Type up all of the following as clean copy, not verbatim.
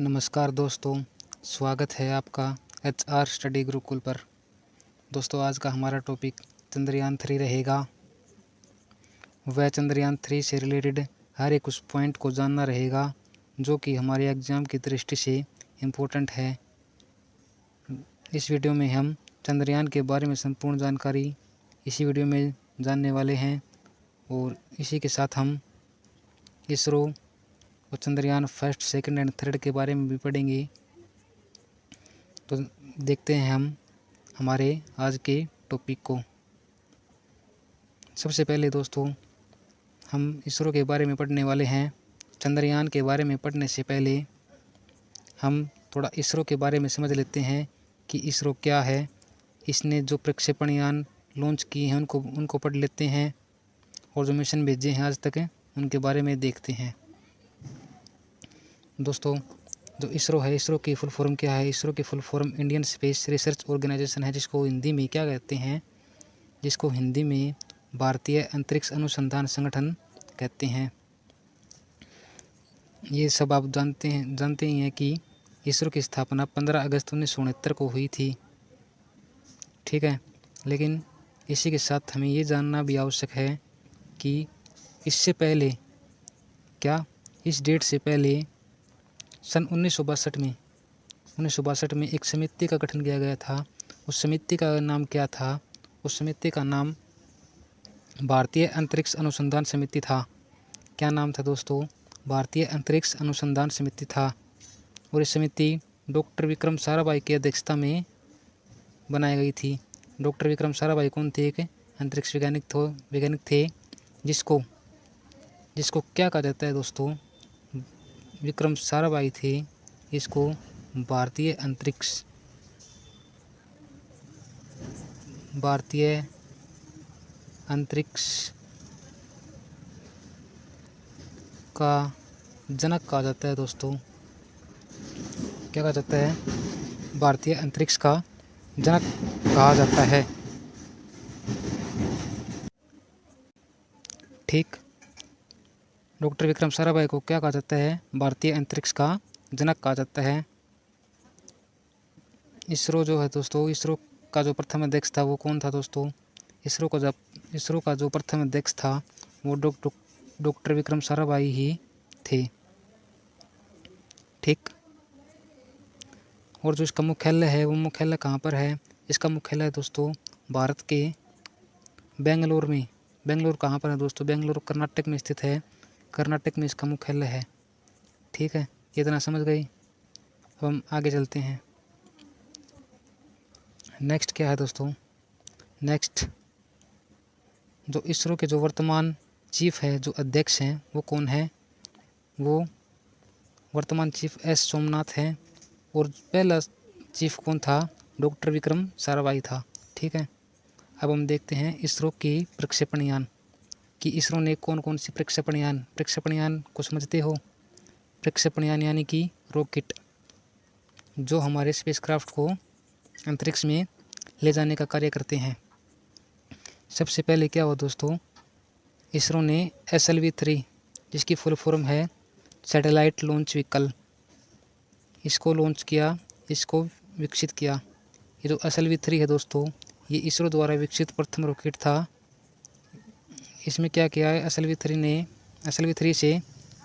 नमस्कार दोस्तों, स्वागत है आपका HR स्टडी गुरुकुल पर। दोस्तों, आज का हमारा टॉपिक चंद्रयान 3 रहेगा। वह चंद्रयान 3 से रिलेटेड हर एक उस पॉइंट को जानना रहेगा जो कि हमारे एग्ज़ाम की दृष्टि से इम्पोर्टेंट है। इस वीडियो में हम चंद्रयान के बारे में संपूर्ण जानकारी इसी वीडियो में जानने वाले हैं और इसी के साथ हम इसरो और Chandrayaan first, second and third के बारे में भी पढ़ेंगे। तो देखते हैं हम हमारे आज के टॉपिक को। सबसे पहले दोस्तों, हम इसरो के बारे में पढ़ने वाले हैं। चंद्रयान के बारे में पढ़ने से पहले हम थोड़ा इसरो के बारे में समझ लेते हैं कि इसरो क्या है। इसने जो प्रक्षेपण यान लॉन्च किए हैं उनको पढ़ लेते हैं और जो मिशन भेजे हैं आज तक उनके बारे में देखते हैं। दोस्तों, जो इसरो है, इसरो की फुल फॉर्म क्या है? इसरो की full form Indian Space Research Organisation है, जिसको हिंदी में क्या कहते हैं? जिसको हिंदी में भारतीय अंतरिक्ष अनुसंधान संगठन कहते हैं। ये सब आप जानते ही हैं कि इसरो की स्थापना 15 अगस्त 1969 को हुई थी। ठीक है, लेकिन इसी के साथ हमें ये जानना भी आवश्यक है कि इससे पहले इस डेट से पहले सन 1962 में एक समिति का गठन किया गया था। उस समिति का नाम क्या था? उस समिति का नाम भारतीय अंतरिक्ष अनुसंधान समिति था। क्या नाम था दोस्तों? भारतीय अंतरिक्ष अनुसंधान समिति था। और इस समिति डॉक्टर विक्रम साराभाई की अध्यक्षता में बनाई गई थी। डॉक्टर विक्रम साराभाई कौन थे? एक अंतरिक्ष वैज्ञानिक थे जिसको क्या कहा जाता है दोस्तों? विक्रम साराभाई थे। इसको भारतीय अंतरिक्ष का जनक कहा जाता है दोस्तों। क्या कहा जाता है? भारतीय अंतरिक्ष का जनक कहा जाता है। ठीक, डॉक्टर विक्रम साराभाई को क्या कहा जाता है? भारतीय अंतरिक्ष का जनक कहा जाता है। इसरो जो है दोस्तों, इसरो का जो प्रथम अध्यक्ष था वो कौन था दोस्तों? इसरो का जो प्रथम अध्यक्ष था वो डॉक्टर विक्रम साराभाई ही थे। ठीक, और जो इसका मुख्यालय है वो मुख्यालय कहाँ पर है? इसका मुख्यालय दोस्तों भारत के बेंगलोर में। बेंगलोर कहाँ पर है दोस्तों? बेंगलोर कर्नाटक में स्थित है। कर्नाटक में इसका मुख्यालय है। ठीक है, इतना समझ गई। अब हम आगे चलते हैं। नेक्स्ट क्या है दोस्तों? नेक्स्ट जो इसरो के जो वर्तमान चीफ है, जो अध्यक्ष हैं, वो कौन है? वो वर्तमान चीफ एस सोमनाथ हैं। और पहला चीफ कौन था? डॉक्टर विक्रम साराभाई था। ठीक है, अब हम देखते हैं इसरो की प्रक्षेपण यान कि इसरो ने कौन कौन सी प्रक्षेपण यान को समझते हो? प्रक्षेपण यान यानी कि रॉकेट, जो हमारे स्पेसक्राफ्ट को अंतरिक्ष में ले जाने का कार्य करते हैं। सबसे पहले क्या हुआ दोस्तों? इसरो ने SLV-3, जिसकी फुल फॉर्म है सैटेलाइट लॉन्च व्हीकल, इसको लॉन्च किया, इसको विकसित किया। ये जो SLV-3 है दोस्तों, ये इसरो द्वारा विकसित प्रथम रॉकेट था। इसमें क्या किया है? SLV-3 से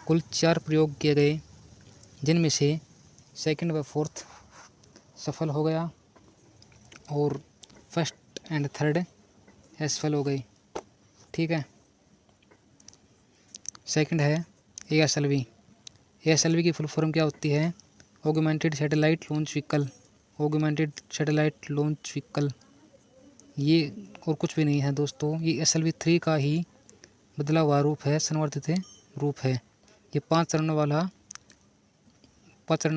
कुल 4 प्रयोग किए गए, जिनमें से सेकंड व फोर्थ सफल हो गया और फर्स्ट एंड थर्ड असफल हो गई। ठीक है, सेकंड है ASLV। ASLV की फुल फॉर्म क्या होती है? Augmented satellite launch vehicle. ये और कुछ भी नहीं है दोस्तों, ये SLV-3 का ही बदला हुआ रूप है, संवर्धित रूप है। ये 5 चरणों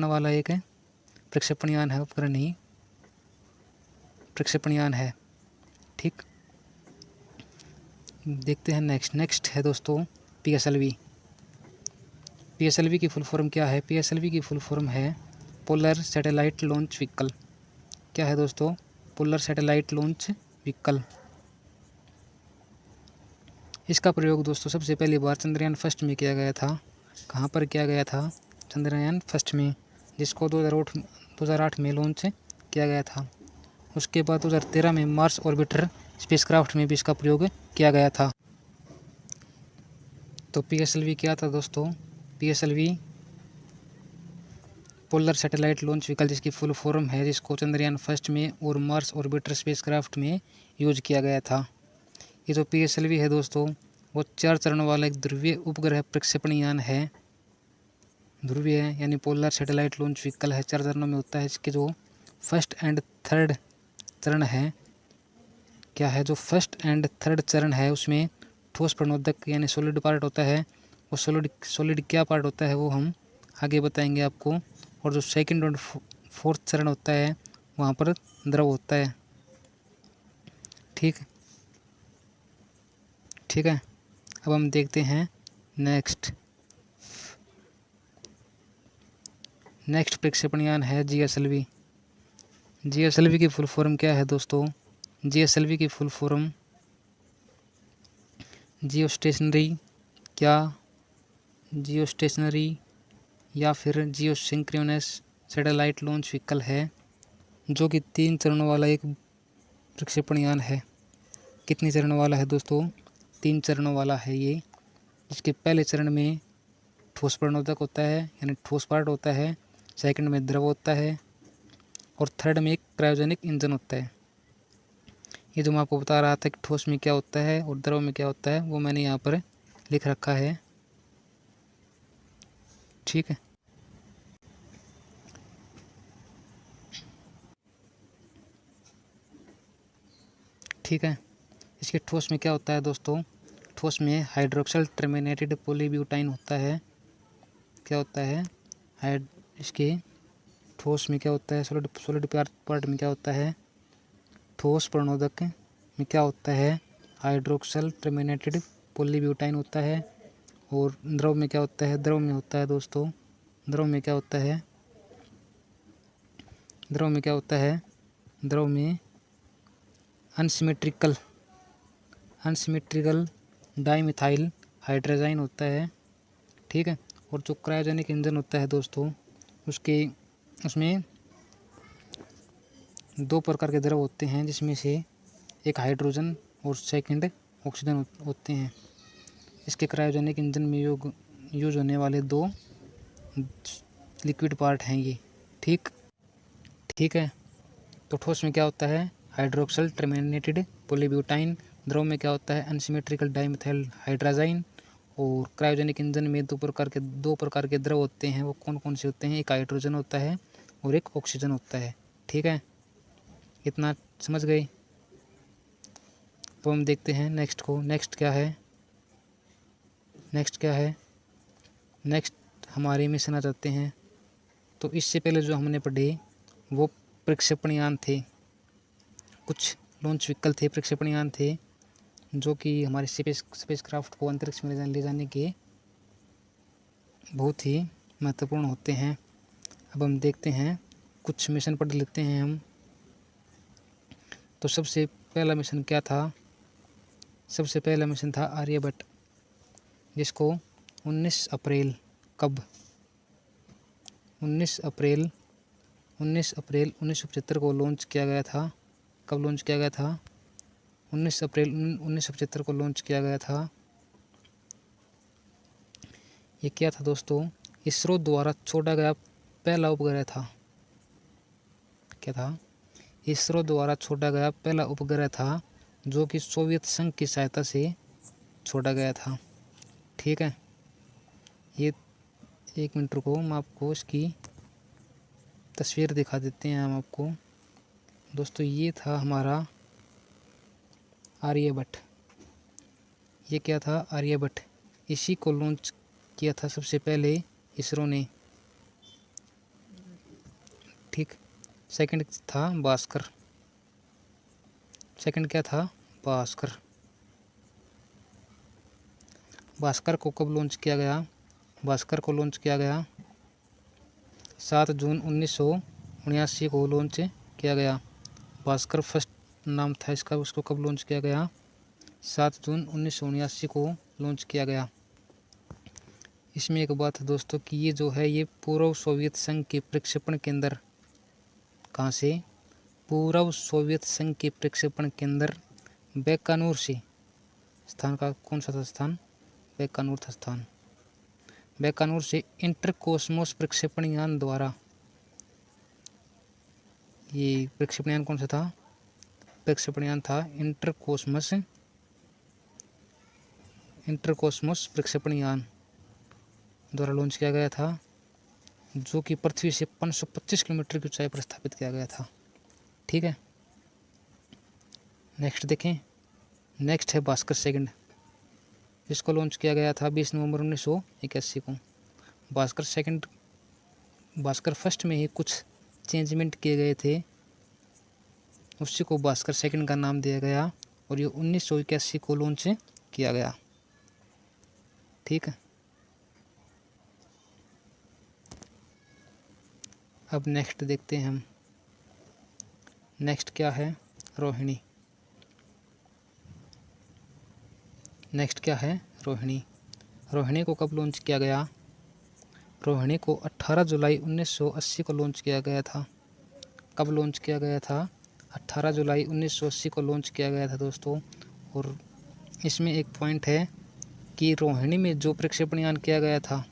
वाला एक प्रक्षेपण यान है, उपकरण ही प्रक्षेपण यान है। ठीक, देखते हैं नेक्स्ट है दोस्तों PSLV। PSLV की फुल फॉर्म क्या है? PSLV की फुल फॉर्म है पोलर सैटेलाइट लॉन्च व्हीकल। क्या है दोस्तों? Polar satellite launch vehicle. इसका प्रयोग दोस्तों सबसे पहली बार चंद्रयान फर्स्ट में किया गया था। कहाँ पर किया गया था? चंद्रयान फर्स्ट में, जिसको 2008 में लॉन्च किया गया था। उसके बाद 2013 में मार्स ऑर्बिटर स्पेसक्राफ्ट में भी इसका प्रयोग किया गया था। तो PSLV क्या था दोस्तों? PSLV polar satellite launch vehicle, जिसकी फुल फॉर्म है, जिसको चंद्रयान फर्स्ट में और मार्स ऑर्बिटर स्पेसक्राफ्ट में यूज किया गया था। ये जो PSLV है दोस्तों, वो 4 चरण वाला एक ध्रुवीय उपग्रह प्रक्षेपण यान है। ध्रुवीय है यानी पोलर सैटेलाइट लॉन्च व्हीकल है, 4 चरणों में होता है। इसके जो फर्स्ट एंड थर्ड चरण है, क्या है, जो फर्स्ट एंड थर्ड चरण है उसमें ठोस प्रणोदक यानी सॉलिड पार्ट होता है। वो सॉलिड क्या पार्ट होता है वो हम आगे बताएंगे आपको। और जो सेकंड और फोर्थ चरण होता है वहाँ पर द्रव होता है। ठीक है। अब हम देखते हैं नेक्स्ट प्रक्षेपण यान है GSLV। GSLV की फुल फॉर्म क्या है दोस्तों? GSLV की फुल फॉर्म जियो स्टेशनरी या फिर जियो सिंक्रोनस सैटेलाइट लॉन्च व्हीकल है, जो कि 3 चरणों वाला एक प्रक्षेपण यान है। कितने चरणों वाला है दोस्तों? 3 चरणों वाला है ये, जिसके पहले चरण में ठोस प्रणोदक होता है यानी ठोस पार्ट होता है, सेकंड में द्रव होता है और थर्ड में एक क्रायोजेनिक इंजन होता है। ये जो मैं आपको बता रहा था कि ठोस में क्या होता है और द्रव में क्या होता है, वो मैंने यहाँ पर लिख रखा है। ठीक है। इसके ठोस में क्या होता है दोस्तों? ठोस में हाइड्रोक्सल टर्मिनेटेड पॉलीब्यूटाइन होता है। क्या होता है? इसके ठोस में क्या होता है? सॉलिड पार्ट में क्या होता है? ठोस प्रणोदक में क्या होता है? हाइड्रोक्सल टर्मिनेटेड पॉलीब्यूटाइन होता है। और द्रव में क्या होता है? द्रव में होता है दोस्तों, द्रव में क्या होता है? द्रव में अनसिमेट्रिकल डाइमिथाइल हाइड्रोजाइन होता है। ठीक है। और जो क्रायोजेनिक इंजन होता है दोस्तों, उसमें 2 प्रकार के द्रव होते हैं, जिसमें से एक हाइड्रोजन और सेकंड ऑक्सीजन होते हैं। इसके क्रायोजेनिक इंजन में यूज होने वाले 2 लिक्विड पार्ट हैं ये। ठीक है। तो ठोस में क्या होता है? Hydroxyl terminated polybutadiene. द्रव में क्या होता है? Unsymmetrical dimethyl hydrazine. और क्रायोजेनिक इंजन में 2 प्रकार के द्रव होते हैं। वो कौन कौन से होते हैं? एक हाइड्रोजन होता है और एक ऑक्सीजन होता है। ठीक है, इतना समझ गए? तो हम देखते हैं नेक्स्ट को। नेक्स्ट क्या है? नेक्स्ट हमारे मिशन आ जाते हैं। तो इससे पहले जो हमने पढ़े वो प्रक्षेपण यान थे, कुछ लॉन्च व्हीकल थे, प्रक्षेपण यान थे, जो कि हमारे स्पेसक्राफ्ट को अंतरिक्ष में ले जाने के बहुत ही महत्वपूर्ण होते हैं। अब हम देखते हैं, कुछ मिशन पढ़ लेते हैं हम। तो सबसे पहला मिशन क्या था? सबसे पहला मिशन था आर्यभट्ट, जिसको 19 अप्रैल 1975 को लॉन्च किया गया था। कब लॉन्च किया गया था? 19 अप्रैल 1975 को लॉन्च किया गया था। ये क्या था दोस्तों? इसरो द्वारा छोड़ा गया पहला उपग्रह था। क्या था? इसरो द्वारा छोड़ा गया पहला उपग्रह था, जो कि सोवियत संघ की सहायता से छोड़ा गया था। ठीक है। ये 1 मिनट रुको, हम आपको इसकी तस्वीर दिखा देते हैं हम आपको। दोस्तों ये था हमारा आर्यभट्ट। ये क्या था? आर्यभट्ट। इसी को लॉन्च किया था सबसे पहले इसरो ने। ठीक। सेकंड था भास्कर। सेकंड क्या था? भास्कर। भास्कर को कब लॉन्च किया गया? भास्कर को लॉन्च किया गया 7 जून 1979 को लॉन्च किया गया। भास्कर फर्स्ट नाम था इसका। उसको कब लॉन्च किया गया? 7 जून 1979 को लॉन्च किया गया। इसमें एक बात है दोस्तों कि ये जो है ये पूर्व सोवियत संघ के प्रक्षेपण केंद्र, कहाँ से, पूर्व सोवियत संघ के प्रक्षेपण केंद्र बैकानूर से, स्थान का कौन सा था स्थान, बैकानूर था स्थान, बैकानूर से इंटरकोस्मोस प्रक्षेपण यान द्वारा, ये प्रक्षेपण यान कौन सा था, प्रक्षेपण यान था इंटरकोस्मोस प्रक्षेपण यान द्वारा लॉन्च किया गया था, जो कि पृथ्वी से 525 किलोमीटर की ऊंचाई पर स्थापित किया गया था। ठीक है, नेक्स्ट देखें। नेक्स्ट है भास्कर सेकंड, इसको लॉन्च किया गया था 20 नवंबर 1981 को। भास्कर सेकंड, भास्कर फर्स्ट में ही कुछ चेंजमेंट किए गए थे, उसी को भास्कर सेकंड का नाम दिया गया और ये 1981 को लॉन्च किया गया। ठीक है, अब नेक्स्ट देखते हैं हम। नेक्स्ट क्या है, रोहिणी। नेक्स्ट क्या है, रोहिणी। रोहिणी को कब लॉन्च किया गया, रोहिणी को 18 जुलाई 1980 को लॉन्च किया गया था। कब लॉन्च किया गया था, 18 जुलाई 1980 को लॉन्च किया गया था दोस्तों। और इसमें एक पॉइंट है कि रोहिणी में जो प्रक्षेपण यान किया गया था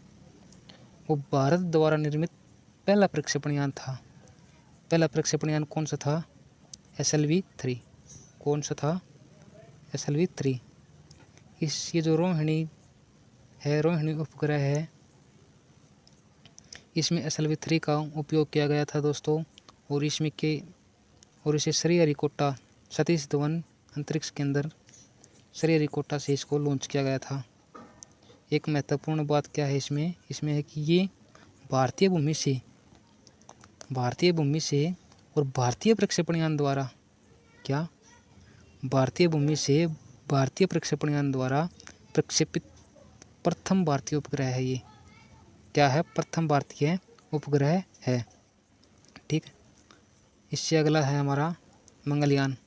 वो भारत द्वारा निर्मित पहला प्रक्षेपण यान था। पहला प्रक्षेपण यान कौन सा था, SLV-3। कौन सा था, SLV-3। ये जो रोहिणी है, रोहिणी उपग्रह है, इसमें SLV-3 का उपयोग किया गया था दोस्तों। और इसे श्रीहरिकोटा सतीश धवन अंतरिक्ष केंद्र श्रीहरिकोटा से इसको लॉन्च किया गया था। एक महत्वपूर्ण बात क्या है इसमें है कि ये भारतीय भूमि से और भारतीय प्रक्षेपण यान द्वारा, क्या, भारतीय भूमि से भारतीय प्रक्षेपण यान द्वारा प्रक्षेपित प्रथम भारतीय उपग्रह है। ये क्या है, प्रथम भारतीय उपग्रह है। ठीक, इससे अगला है हमारा मंगलयान।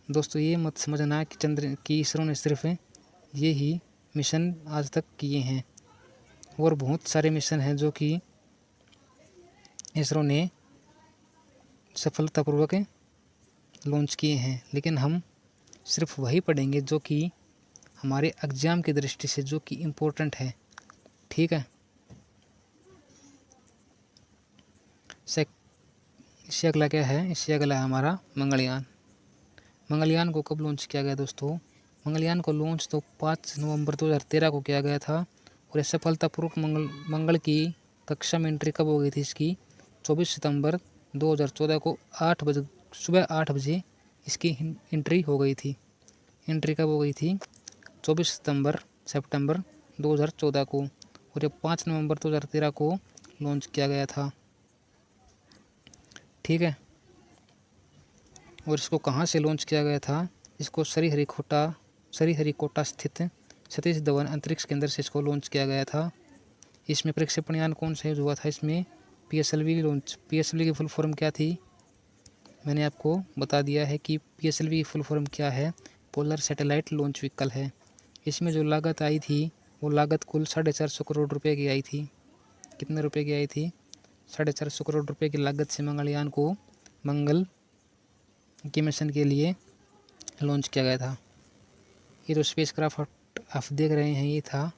दोस्तों ये मत समझना कि इसरो ने सिर्फ ये ही मिशन आज तक किए हैं, और बहुत सारे मिशन हैं जो कि इसरो ने सफलतापूर्वक लॉन्च किए हैं, लेकिन हम सिर्फ वही पढ़ेंगे जो कि हमारे एग्ज़ाम की दृष्टि से जो कि इम्पोर्टेंट है। ठीक है, इससे अगला क्या है, इससे अगला है हमारा मंगलयान। मंगलयान को कब लॉन्च किया गया दोस्तों, मंगलयान को लॉन्च तो 5 नवंबर 2013 को किया गया था। और सफलतापूर्वक मंगल की कक्षा में एंट्री कब हो गई थी इसकी, 24 सितंबर 2014 को सुबह 8 बजे इसकी एंट्री हो गई थी। एंट्री कब हो गई थी, 24 सितंबर 2014 को, और ये 5 नवंबर 2013 को लॉन्च किया गया था। ठीक है, और इसको कहाँ से लॉन्च किया गया था, इसको श्रीहरिकोटा स्थित सतीश धवन अंतरिक्ष केंद्र से इसको लॉन्च किया गया था। इसमें प्रक्षेपण यान कौन सा यूज हुआ था, इसमें PSLV की फुल फॉर्म क्या थी, मैंने आपको बता दिया है कि PSLV की फुल फॉर्म क्या है, पोलर सैटेलाइट लॉन्च व्हीकल है। इसमें जो लागत आई थी वो लागत कुल 450 करोड़ रुपए की आई थी। कितने रुपए की आई थी, 450 करोड़ रुपए की लागत से मंगलयान को मंगल के मिशन के लिए लॉन्च किया गया था। ये जो स्पेसक्राफ्ट आप देख रहे हैं ये था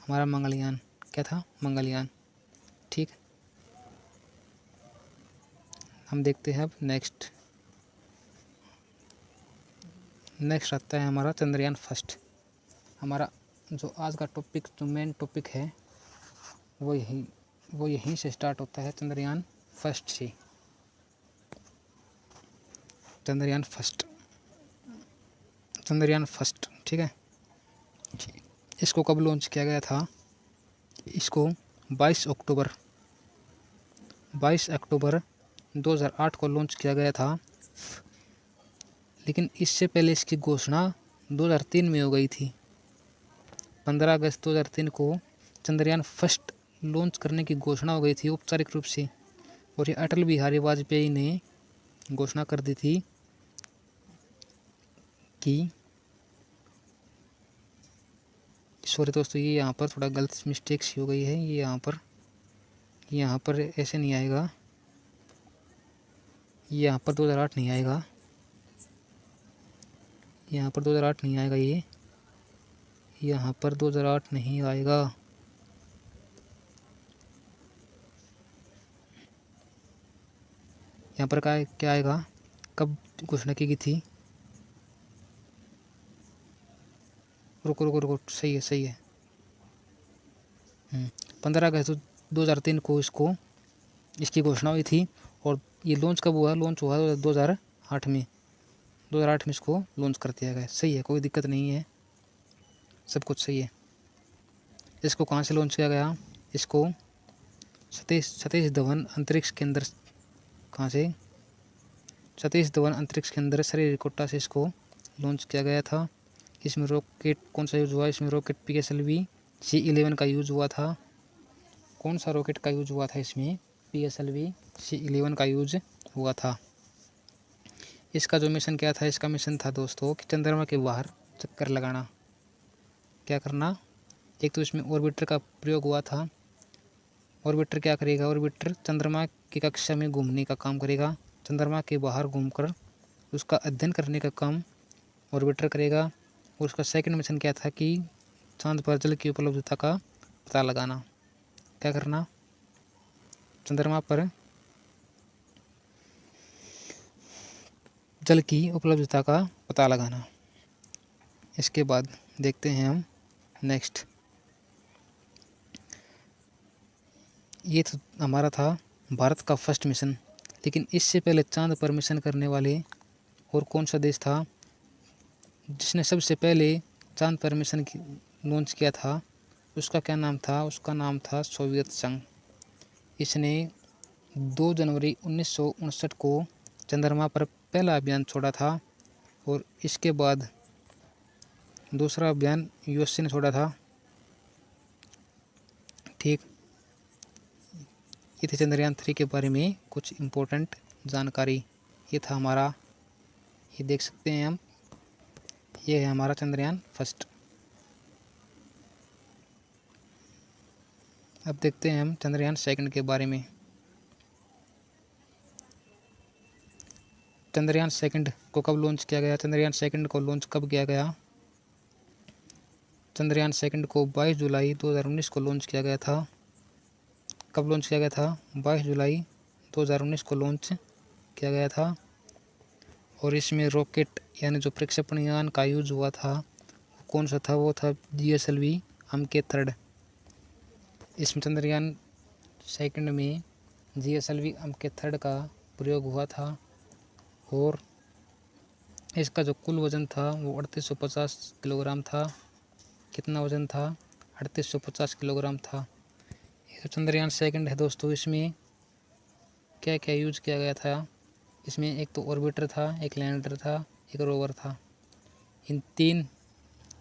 हमारा मंगलयान। क्या था, मंगलयान। ठीक, हम देखते हैं अब नेक्स्ट आता है हमारा चंद्रयान फर्स्ट। हमारा जो आज का टॉपिक, जो मेन टॉपिक है वो यहीं से स्टार्ट होता है, चंद्रयान फर्स्ट से। चंद्रयान फर्स्ट, ठीक है। इसको कब लॉन्च किया गया था, इसको 22 अक्टूबर 2008 को लॉन्च किया गया था। लेकिन इससे पहले इसकी घोषणा 2003 में हो गई थी। 15 अगस्त 2003 को चंद्रयान फर्स्ट लॉन्च करने की घोषणा हो गई थी औपचारिक रूप से, और ये अटल बिहारी वाजपेयी ने घोषणा कर दी थी कि सॉरी दोस्तों, ये यहाँ पर थोड़ा गलत मिस्टेक सी हो गई है। ये यहाँ पर ऐसे नहीं आएगा, यहाँ पर 2008 नहीं आएगा, यहाँ पर 2008 नहीं आएगा, ये यहाँ पर 2008 नहीं आएगा। यहाँ पर क्या आएगा, कब घोषणा की गई थी? रुको, सही है। 15 अगस्त 2003 को इसकी घोषणा हुई थी। और ये लॉन्च कब हुआ? लॉन्च हुआ 2008 में। 2008 में इसको लॉन्च कर दिया गया। सही है, कोई दिक्कत नहीं है, सब कुछ सही है। इसको कहाँ से लॉन्च किया गया? इसको सतीश धवन अंतरिक्ष केंद्र, कहाँ से? सतीश धवन अंतरिक्ष केंद्र श्रीहरिकोटा से इसको लॉन्च किया गया था। इसमें रॉकेट कौन सा यूज हुआ? इसमें रॉकेट PSLV C11 का यूज हुआ था। कौन सा रॉकेट का यूज हुआ था? इसमें PSLV C11 का यूज हुआ था। इसका जो मिशन क्या था? इसका मिशन था दोस्तों कि चंद्रमा के बाहर चक्कर लगाना। क्या करना? एक तो इसमें ऑर्बिटर का प्रयोग हुआ था। ऑर्बिटर क्या करेगा? ऑर्बिटर चंद्रमा की कक्षा में घूमने का काम करेगा। चंद्रमा के बाहर घूमकर उसका अध्ययन करने का काम ऑर्बिटर करेगा। और उसका सेकंड मिशन क्या था कि चांद पर जल की उपलब्धता का पता लगाना। क्या करना? चंद्रमा पर जल की उपलब्धता का पता लगाना। इसके बाद देखते हैं हम नेक्स्ट। ये तो हमारा था भारत का फर्स्ट मिशन। लेकिन इससे पहले चांद पर मिशन करने वाले और कौन सा देश था जिसने सबसे पहले चांद पर मिशन लॉन्च किया था? उसका क्या नाम था? उसका नाम था सोवियत संघ। इसने 2 जनवरी 1959 को चंद्रमा पर पहला अभियान छोड़ा था। और इसके बाद दूसरा अभियान USA ने छोड़ा था। ठीक, ये थे चंद्रयान 3 के बारे में कुछ इम्पोर्टेंट जानकारी। ये था हमारा, ये देख सकते हैं हम, ये है हमारा चंद्रयान फर्स्ट। अब देखते हैं हम चंद्रयान सेकंड के बारे में। चंद्रयान सेकंड को कब लॉन्च किया गया? चंद्रयान सेकंड को लॉन्च कब किया गया? चंद्रयान सेकंड को 22 जुलाई 2019 को लॉन्च किया गया था। कब लॉन्च किया गया था? 22 जुलाई 2019 को लॉन्च किया गया था। और इसमें रॉकेट यानी जो प्रक्षेपण यान का यूज हुआ था वो कौन सा था? वो था GSLV MK 3। इसमें चंद्रयान सेकंड में GSLV MK 3 का प्रयोग हुआ था। और इसका जो कुल वजन था वो 3850 किलोग्राम था। कितना वजन था? 3850 किलोग्राम था। ये तो चंद्रयान सेकंड है दोस्तों। इसमें क्या क्या यूज किया गया था? इसमें एक तो ऑर्बिटर था, एक लैंडर था, एक रोवर था। इन 3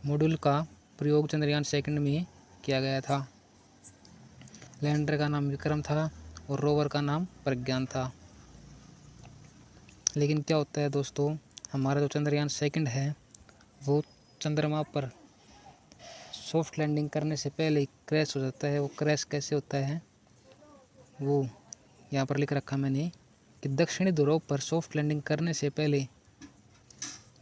मॉड्यूल का प्रयोग चंद्रयान सेकंड में किया गया था। लैंडर का नाम विक्रम था और रोवर का नाम प्रज्ञान था। लेकिन क्या होता है दोस्तों, हमारा जो चंद्रयान सेकंड है वो चंद्रमा पर सॉफ्ट लैंडिंग करने से पहले ही क्रैश हो जाता है। वो क्रैश कैसे होता है वो यहाँ पर लिख रखा मैंने कि दक्षिणी ध्रुव पर सॉफ्ट लैंडिंग करने से पहले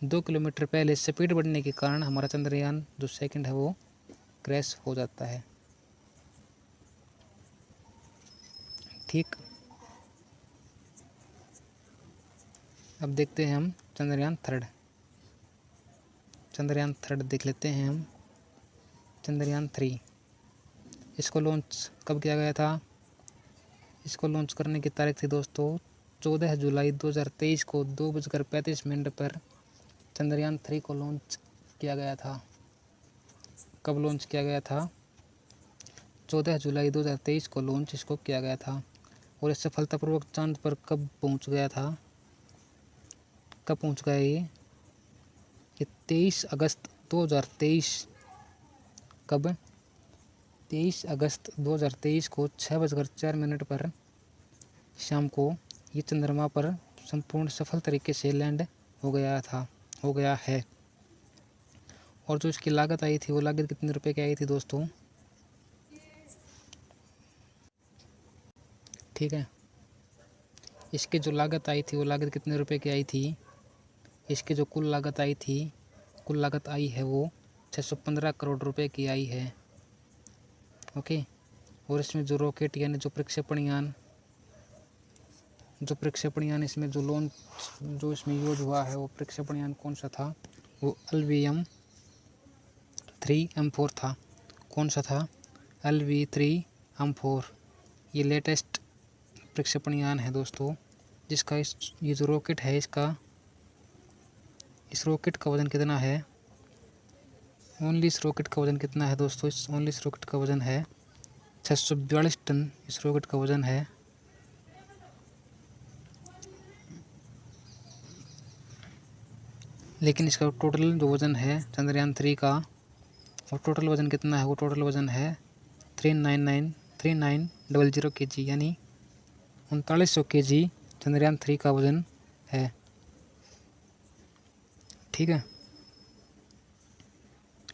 2 किलोमीटर पहले स्पीड बढ़ने के कारण हमारा चंद्रयान जो सेकंड है वो क्रैश हो जाता है। ठीक, अब देखते हैं हम चंद्रयान थर्ड। चंद्रयान थर्ड देख लेते हैं हम। चंद्रयान 3 इसको लॉन्च कब किया गया था? इसको लॉन्च करने की तारीख थी दोस्तों 14 जुलाई 2023 को 2:35 पर चंद्रयान 3 को लॉन्च किया गया था। कब लॉन्च किया गया था? 14 जुलाई 2023 को लॉन्च इसको किया गया था। और ये सफलतापूर्वक चांद पर कब पहुंच गया था? कब पहुंच गया ये 23 अगस्त 2023। कब? 23 अगस्त 2023 को 6:04 पर शाम को ये चंद्रमा पर संपूर्ण सफल तरीके से लैंड हो गया है। और जो इसकी लागत आई थी वो लागत कितने रुपए की आई थी दोस्तों, ठीक है। इसकी जो लागत आई थी वो लागत कितने रुपए की आई थी, इसकी जो कुल लागत आई थी, कुल लागत आई है वो 615 करोड़ रुपए की आई है। ओके। और इसमें जो रॉकेट यानी जो प्रक्षेपण यान इसमें जो लॉन्च जो इसमें यूज हुआ है वो प्रक्षेपण यान कौन सा था, वो LVM-3M4 था। कौन सा था, LV-3M4। ये लेटेस्ट प्रक्षेपण यान है दोस्तों, जिसका ये जो रॉकेट है इस रॉकेट का वजन कितना है, इस रॉकेट का वजन कितना है दोस्तों, इस रॉकेट का वजन है 642 टन। इस रॉकेट का वजन है। लेकिन इसका टोटल जो वजन है चंद्रयान 3 का, वो टोटल वजन कितना है, वो टोटल वजन है 3900 kg, यानी 3900 kg चंद्रयान 3 का वजन है। ठीक है।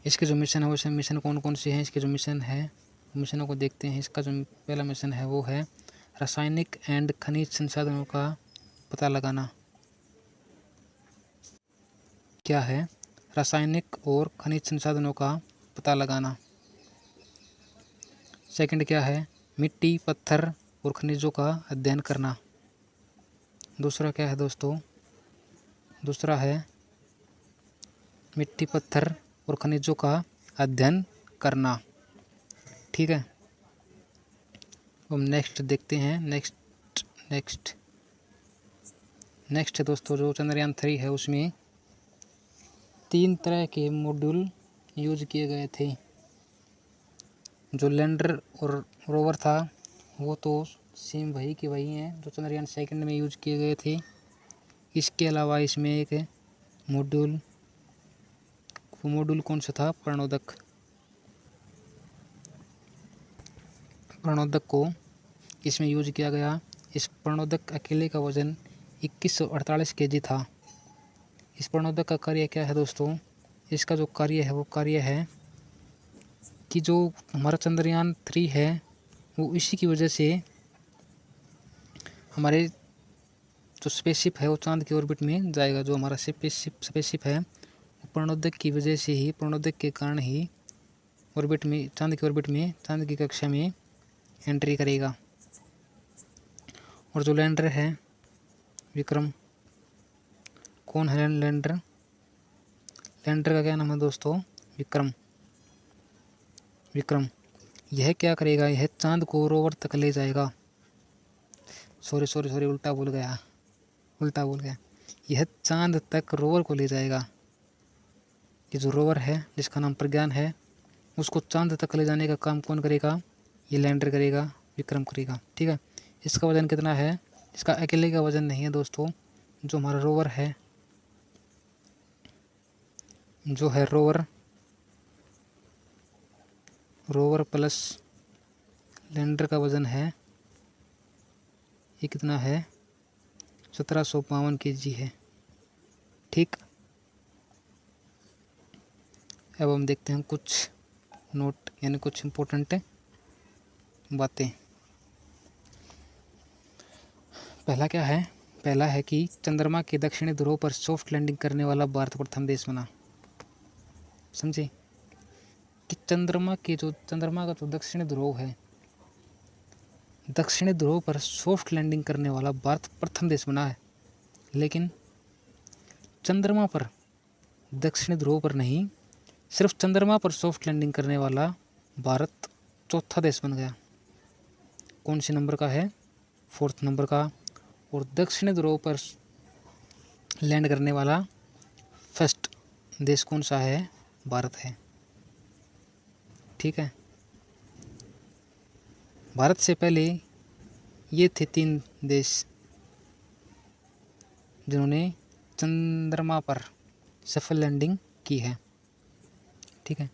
इसके जो मिशन है वो मिशन कौन कौन से हैं, इसके जो मिशन है मिशनों को देखते हैं। इसका जो पहला मिशन है वो है रासायनिक एंड खनिज संसाधनों का पता लगाना। क्या है, रासायनिक और खनिज संसाधनों का पता लगाना। सेकंड क्या है, मिट्टी पत्थर और खनिजों का अध्ययन करना। दूसरा क्या है दोस्तों, दूसरा है मिट्टी पत्थर और खनिजों का अध्ययन करना। ठीक है। हम नेक्स्ट देखते हैं। नेक्स्ट है दोस्तों, जो चंद्रयान 3 है उसमें 3 तरह के मॉड्यूल यूज किए गए थे। जो लैंडर और रोवर था वो तो सेम वही के वही हैं जो चंद्रयान 2 में यूज किए गए थे। इसके अलावा इसमें एक मॉड्यूल, वो मॉड्यूल कौन सा था, प्रणोदक को इसमें यूज किया गया। इस प्रणोदक अकेले का वजन 2148 kg था। इस प्रणोदक का कार्य क्या है दोस्तों, इसका जो कार्य है वो कार्य है कि जो हमारा चंद्रयान 3 है वो इसी की वजह से हमारे जो स्पेसशिप है वो चांद की ऑर्बिट में जाएगा। जो हमारा स्पेसशिप है वो प्रणोदक की वजह से ही, प्रणोदक के कारण ही ऑर्बिट में, चांद की ऑर्बिट में, चांद की कक्षा में एंट्री करेगा। और जो लैंडर है विक्रम, कौन है लैंडर, लैंडर का क्या नाम है दोस्तों, विक्रम। यह क्या करेगा, यह चांद को रोवर तक ले जाएगा। सॉरी उल्टा बोल गया। यह चांद तक रोवर को ले जाएगा। ये जो रोवर है जिसका नाम प्रज्ञान है, उसको चांद तक ले जाने का काम कौन करेगा, ये लैंडर करेगा, विक्रम करेगा। ठीक है। इसका वजन कितना है, इसका अकेले का वजन नहीं है दोस्तों। जो हमारा रोवर है, जो है रोवर प्लस लैंडर का वजन है, ये कितना है, 1752 kg है। ठीक। अब हम देखते हैं कुछ नोट यानी कुछ इम्पोर्टेंट बातें। पहला क्या है, पहला है कि चंद्रमा के दक्षिणी ध्रुव पर सॉफ्ट लैंडिंग करने वाला भारत प्रथम देश बना। समझे कि चंद्रमा का जो दक्षिणी ध्रुव है, दक्षिणी ध्रुव पर सॉफ्ट लैंडिंग करने वाला भारत प्रथम देश बना है। लेकिन चंद्रमा पर, दक्षिणी ध्रुव पर नहीं, सिर्फ चंद्रमा पर सॉफ्ट लैंडिंग करने वाला भारत चौथा देश बन गया। कौन से नंबर का है, 4th नंबर का। और दक्षिणी ध्रुव पर लैंड करने वाला फर्स्ट देश कौन सा है, भारत है। ठीक है। भारत से पहले ये थे 3 देश जिन्होंने चंद्रमा पर सफल लैंडिंग की है। ठीक है।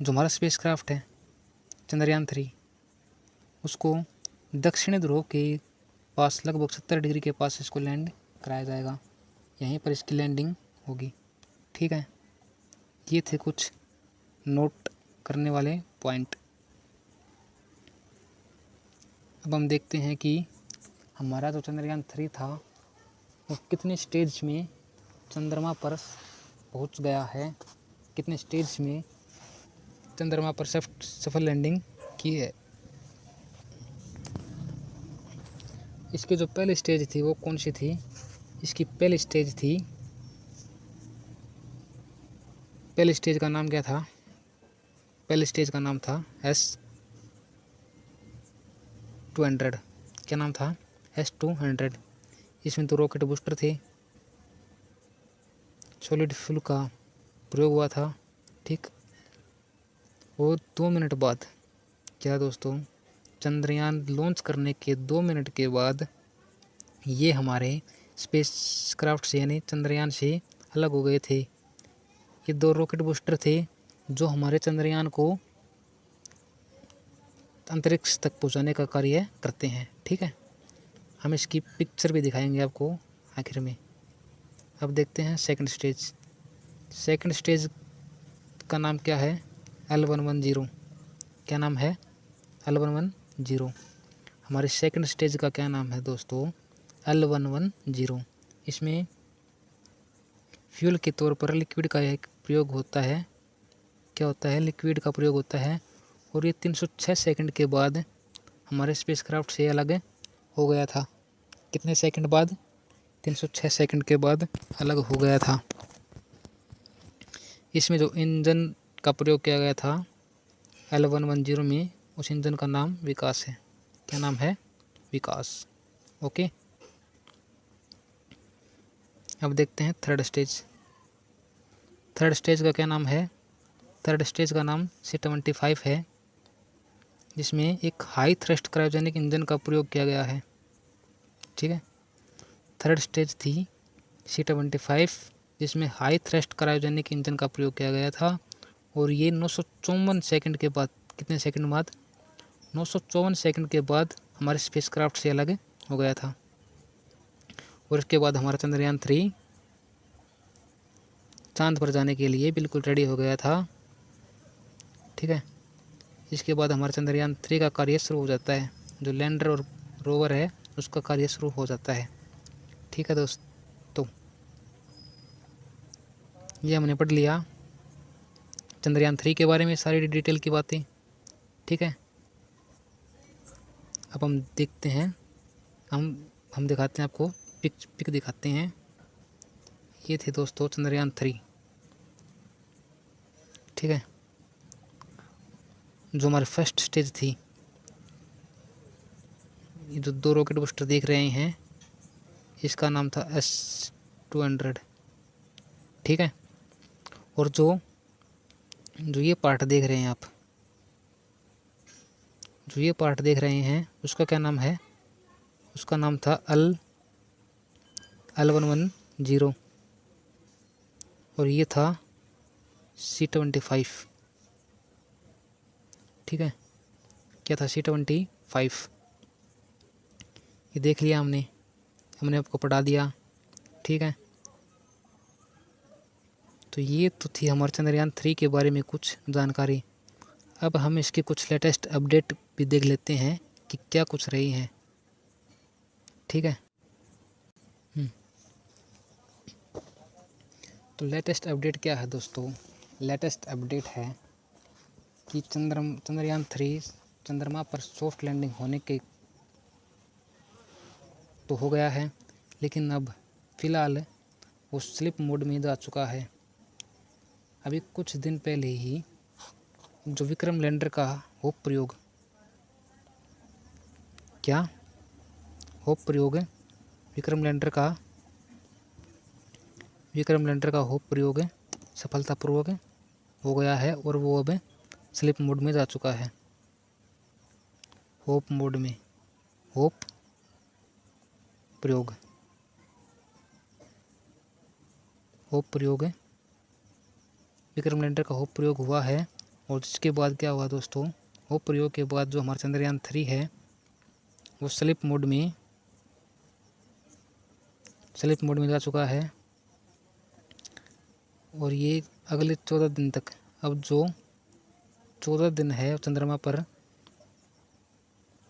जो हमारा स्पेसक्राफ्ट है चंद्रयान 3, उसको दक्षिणी ध्रुव के पास लगभग 70 डिग्री के पास इसको लैंड कराया जाएगा। यहीं पर इसकी लैंडिंग होगी। ठीक है। ये थे कुछ नोट करने वाले पॉइंट। अब हम देखते हैं कि हमारा जो चंद्रयान 3 था वो कितने स्टेज में चंद्रमा पर पहुंच गया है, कितने स्टेज में चंद्रमा पर सफल लैंडिंग की है। इसकी जो पहली स्टेज थी वो कौन सी थी? इसकी पहली स्टेज का नाम क्या था? पहली स्टेज का नाम था S-200। क्या नाम था? S-200। इसमें 2 रॉकेट बूस्टर थे, सॉलिड फ्यूल का प्रयोग हुआ था, ठीक। और 2 मिनट बाद, क्या दोस्तों, चंद्रयान लॉन्च करने के 2 मिनट के बाद ये हमारे स्पेस क्राफ्ट से यानी चंद्रयान से अलग हो गए थे। ये 2 रॉकेट बूस्टर थे जो हमारे चंद्रयान को अंतरिक्ष तक पहुंचाने का कार्य करते हैं, ठीक है। हम इसकी पिक्चर भी दिखाएंगे आपको आखिर में। अब देखते हैं सेकंड स्टेज। सेकंड स्टेज का नाम क्या है? L110। क्या नाम है? L110। हमारे सेकंड स्टेज का क्या नाम है दोस्तों? L110। इसमें फ्यूल के तौर पर लिक्विड का एक प्रयोग होता है। क्या होता है? लिक्विड का प्रयोग होता है। और ये 306 सेकंड के बाद हमारे स्पेसक्राफ्ट से अलग हो गया था। कितने सेकंड बाद? 306 सेकंड के बाद अलग हो गया था। इसमें जो इंजन का प्रयोग किया गया था L110 में, उस इंजन का नाम विकास है। क्या नाम है? विकास। ओके। अब देखते हैं थर्ड स्टेज। थर्ड स्टेज का क्या नाम है? थर्ड स्टेज का नाम C-25 है, जिसमें एक हाई थ्रस्ट क्रायोजेनिक इंजन का प्रयोग किया गया है, ठीक है। थर्ड स्टेज थी C-25, जिसमें हाई थ्रस्ट क्रायोजेनिक इंजन का प्रयोग किया गया था। और ये 954 सेकंड के बाद, कितने सेकंड बाद? 954 सेकंड के बाद हमारे स्पेसक्राफ्ट से अलग हो गया था। और इसके बाद हमारा चंद्रयान 3 चांद पर जाने के लिए बिल्कुल रेडी हो गया था, ठीक है। इसके बाद हमारा चंद्रयान 3 का कार्य शुरू हो जाता है। जो लैंडर और रोवर है उसका कार्य शुरू हो जाता है, ठीक है दोस्तों। ये हमने पढ़ लिया चंद्रयान 3 के बारे में सारी डिटेल की बातें, ठीक है। अब हम देखते हैं, हम दिखाते हैं आपको पिक दिखाते हैं। ये थे दोस्तों चंद्रयान 3, ठीक है। जो हमारी फर्स्ट स्टेज थी, ये जो 2 रॉकेट बूस्टर देख रहे हैं इसका नाम था S-200, ठीक है। और जो ये पार्ट देख रहे हैं आप, जो ये पार्ट देख रहे हैं उसका क्या नाम है? उसका नाम था L110। और ये था C-25, ठीक है। क्या था? C-25। ये देख लिया हमने आपको पढ़ा दिया, ठीक है। तो ये तो थी हमारे चंद्रयान 3 के बारे में कुछ जानकारी। अब हम इसकी कुछ लेटेस्ट अपडेट भी देख लेते हैं कि क्या कुछ रही है, ठीक है। तो लेटेस्ट अपडेट क्या है दोस्तों? लेटेस्ट अपडेट है कि चंद्रयान 3 चंद्रमा पर सॉफ्ट लैंडिंग होने के तो हो गया है, लेकिन अब फ़िलहाल वो स्लिप मोड में जा चुका है। अभी कुछ दिन पहले ही जो विक्रम लैंडर का होप प्रयोग, क्या होप प्रयोग है? विक्रम लैंडर का होप प्रयोग सफलतापूर्वक हो गया है और वो अब स्लिप मोड में जा चुका है। होप मोड में, होप प्रयोग विक्रम लैंडर का होप प्रयोग हुआ है। और जिसके बाद क्या हुआ दोस्तों? होप प्रयोग के बाद जो हमारा चंद्रयान 3 है वो स्लिप मोड में जा चुका है। और ये अगले 14 दिन तक अब जो 14 दिन है चंद्रमा पर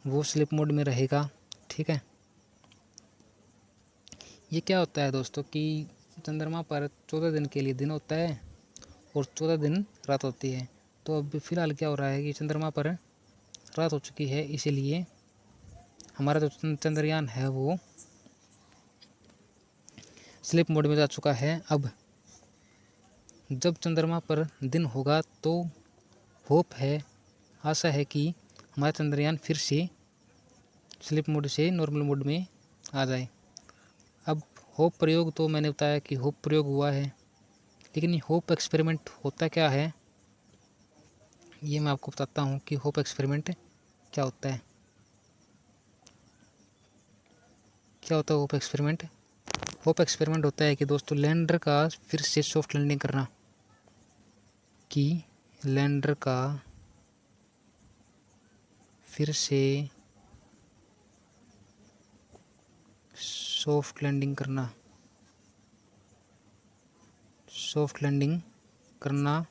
वो स्लीप मोड में रहेगा। ठीक है, ये क्या होता है दोस्तों कि चंद्रमा पर 14 दिन के लिए दिन होता है और 14 दिन रात होती है। तो अब फिलहाल क्या हो रहा है कि चंद्रमा पर रात हो चुकी है, इसीलिए हमारा जो चंद्रयान है वो स्लीप मोड में जा चुका है। अब जब चंद्रमा पर दिन होगा तो होप है, आशा है कि हमारा चंद्रयान फिर से स्लीप मोड से नॉर्मल मोड में आ जाए। अब होप प्रयोग तो मैंने बताया कि होप प्रयोग हुआ है, लेकिन ये होप एक्सपेरिमेंट होता क्या है ये मैं आपको बताता हूँ कि होप एक्सपेरिमेंट क्या होता है। क्या होता है होप एक्सपेरिमेंट? होप एक्सपेरिमेंट होता है कि दोस्तों लैंडर का फिर से सॉफ्ट लैंडिंग करना, कि लैंडर का फिर से सॉफ्ट लैंडिंग करना, सॉफ्ट लैंडिंग करना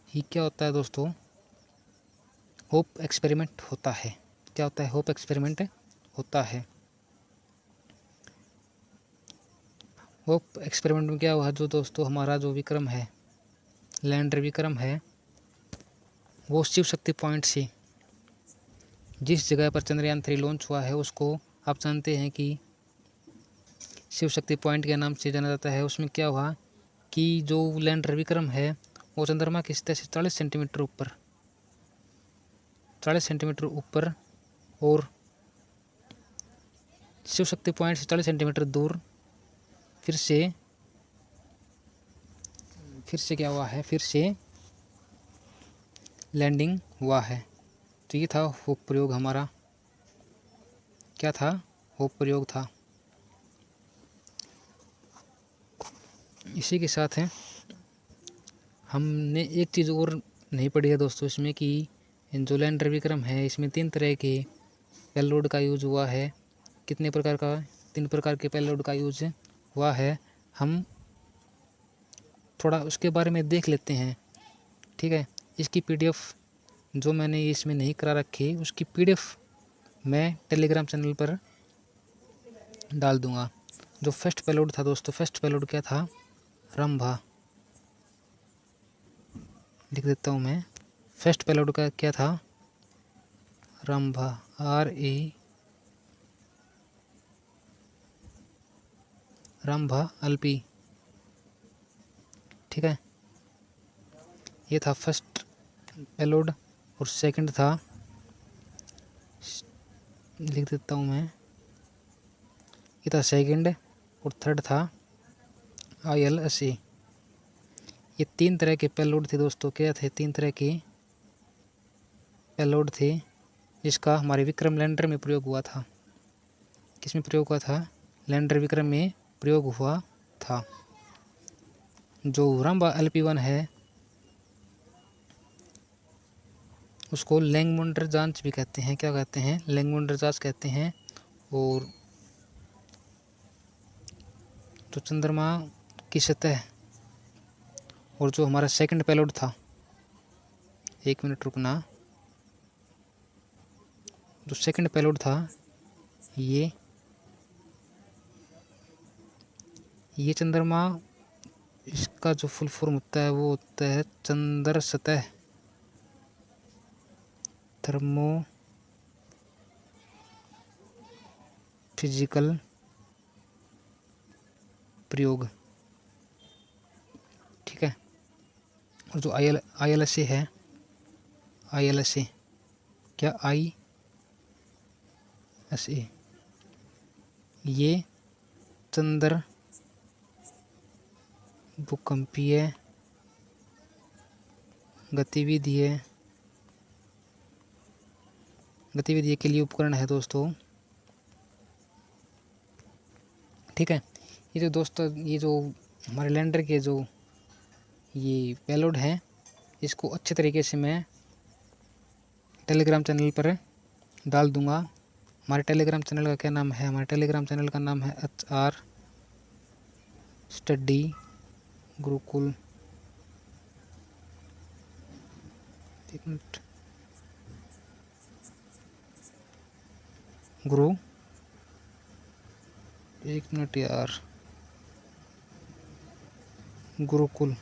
ही क्या होता है दोस्तों? होप एक्सपेरिमेंट होता है। क्या होता है? होप एक्सपेरिमेंट होता है। होप एक्सपेरिमेंट में क्या हुआ जो दोस्तों हमारा जो विक्रम है, लैंडर विक्रम है, वो शिव शक्ति पॉइंट से जिस जगह पर चंद्रयान 3 लॉन्च हुआ है उसको आप जानते हैं कि शिव शक्ति पॉइंट के नाम से जाना जाता है। उसमें क्या हुआ कि जो लैंडर विक्रम है वो चंद्रमा की सतह से 40 सेंटीमीटर ऊपर, 40 सेंटीमीटर ऊपर और शिव शक्ति पॉइंट से 40 सेंटीमीटर दूर फिर से क्या हुआ है, फिर से लैंडिंग हुआ है। तो ये था होप प्रयोग हमारा। क्या था? होप प्रयोग था। इसी के साथ है हमने एक चीज़ और नहीं पढ़ी है दोस्तों इसमें कि जो लैंडर विक्रम है इसमें 3 तरह के पेलोड का यूज हुआ है। कितने प्रकार का? 3 प्रकार के पेलोड का यूज हुआ है। हम थोड़ा उसके बारे में देख लेते हैं। ठीक है, इसकी पीडीएफ जो मैंने इसमें नहीं करा रखी उसकी पीडीएफ मैं टेलीग्राम चैनल पर डाल दूंगा। जो फर्स्ट पेलोड था दोस्तों, फर्स्ट पेलोड क्या था? रंभा। लिख देता हूँ मैं। फर्स्ट पेलोड का क्या था? रंभा, रंभा अल्पी। ठीक है, ये था फर्स्ट पेलोड। और सेकंड था, लिख देता हूँ मैं, ये था सेकंड। और थर्ड था ILSA। ये 3 तरह के पेलोड थे दोस्तों। क्या थे? 3 तरह के पेलोड थे जिसका हमारे विक्रम लैंडर में प्रयोग हुआ था। किस में प्रयोग हुआ था? लैंडर विक्रम में प्रयोग हुआ था। जो रंभा LP1 है उसको लैंगमुंडर जांच भी कहते हैं। क्या कहते हैं? लैंगमुंडर जांच कहते हैं। और जो चंद्रमा की सतह और जो हमारा सेकंड पेलोड था, 1 मिनट रुकना, जो सेकंड पेलोड था ये चंद्रमा, इसका जो फुल फॉर्म होता है वो होता है चंद्र सतह थर्मो फिजिकल प्रयोग। ठीक है, और जो ILSA है, ILSA क्या? ISA ये चंद्र भूकंपीय गतिविधि के लिए उपकरण है दोस्तों। ठीक है, ये जो दोस्तों ये जो हमारे लैंडर के जो ये पेलोड हैं इसको अच्छे तरीके से मैं टेलीग्राम चैनल पर डाल दूंगा। हमारे टेलीग्राम चैनल का क्या नाम है? हमारे टेलीग्राम चैनल का नाम है HR स्टडी गुरुकुल। एक मिनट। गुरु, एक मिनट यार, गुरुकुल,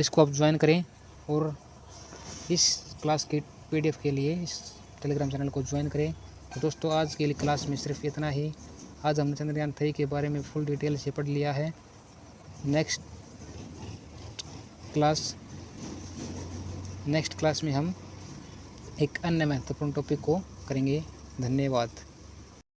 इसको आप ज्वाइन करें और इस क्लास के PDF के लिए इस टेलीग्राम चैनल को ज्वाइन करें। तो दोस्तों आज के लिए क्लास में सिर्फ इतना ही। आज हमने चंद्रयान 3 के बारे में फुल डिटेल से पढ़ लिया है। नेक्स्ट क्लास में हम एक अन्य महत्वपूर्ण टॉपिक को करेंगे। धन्यवाद।